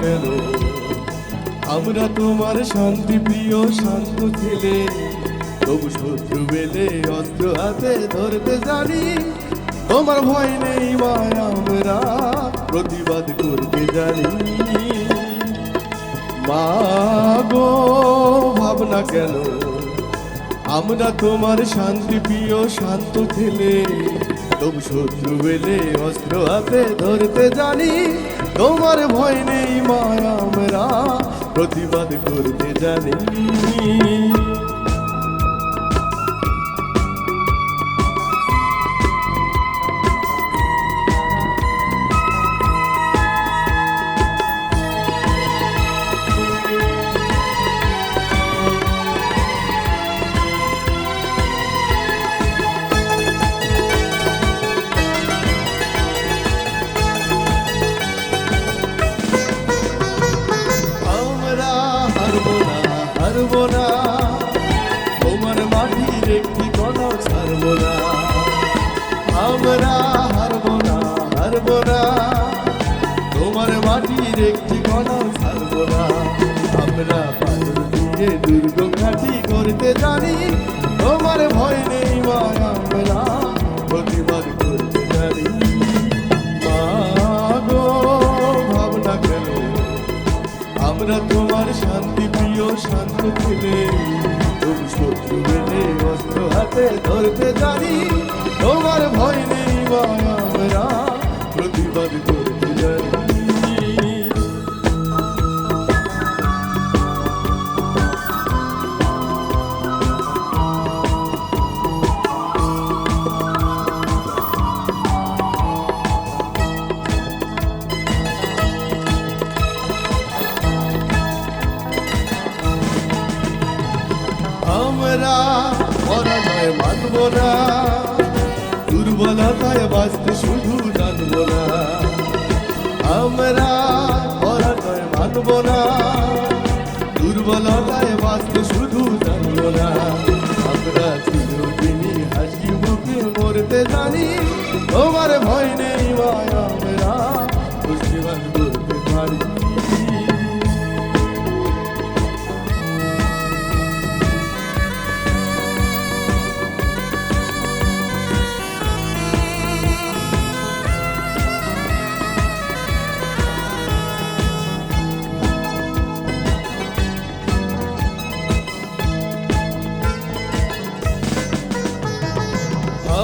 কেন? আমরা তোমার শান্তি প্রিয় শান্ত ছেলে, তবু শত্রু বেলে অস্ত্র হাতে ধরতে জানি। তোমার ভয় নেই মায়, আমরা প্রতিবাদ করতে জানি। মা গো ভাবনা কেন? আমরা তোমার শান্তি প্রিয় শান্ত ছেলে, তবু শত্রু বেলে অস্ত্র হাতে ধরতে জানি। তোমার ভয় নেই মায়, আমরা প্রতিবাদ করতে জানি। হারবো না, তোমার মাটির একটি কণা ছাড়বো না। আমরা হারবো না, তোমার মাটির একটি কণা ছাড়বো না। আমরা পাথর দিয়ে দুর্গ ঘাঁটি করতে জানি। তোমার ভয় নেই মায়, আমরা প্রতিবাদ করতে জানি। মা গো ভাবনা কেন? আমরা তোমার শান্তি প্রিয় শান্ত ছেলে, তবু শত্রু বেলে অস্ত্র হাতে ধরতে জানি। তোমার ভয় নেই মায়, আমরা প্রতিবাদ করতে জানি। আমরা পরাজয় মানব না, দুর্বলতায় বাঁচতে শুধু জানব না। আমরা পরাজয় মানব না, দুর্বলতায় বাঁচতে শুধু জানব না। আমরা চিরদিনই হাসি মুখে মরতে জানি। তোমার ভয় নেই মায়, আমরা প্রতিবাদ করতে পারি।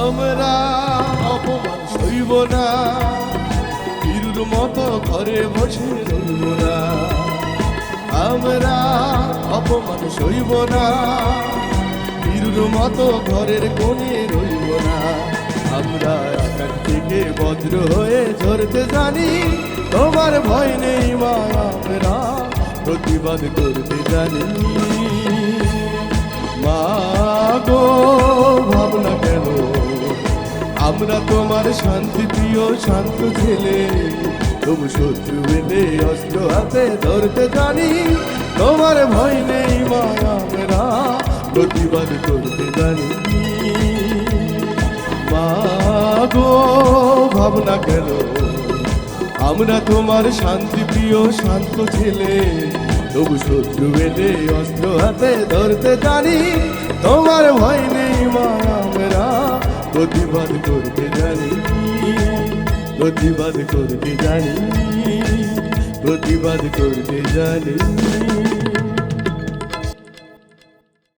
আমরা অপমান সইব না, বীরুর মতো ঘরে বসে রইব না। আমরা অপমান সইব না, বীরুর মতো ঘরের কোণে রইব না। আমরা আকাশ থেকে বজ্র হয়ে ঝরতে জানি। তোমার ভয় নেই মায়, আমরা প্রতিবাদ করতে জানি। মা গো ভাবনা কেন? আমরা তোমার শান্তি প্রিয় শান্ত ছেলে, তবু শত্রু বেলে অস্ত্র হাতে ধরতে জানি। তোমার ভয় নেই মায়, আমরা প্রতিবাদ করতে জানি। মা গো ভাবনা কেন? আমরা তোমার শান্তি প্রিয় শান্ত ছেলে, তবু শত্রু বেলে অস্ত্র হাতে ধরতে জানি। তোমার ভয় নেই মায়, আমরা প্রতিবাদ করতে জানি। প্রতিবাদ করতে জানি, প্রতিবাদ করতে জানি।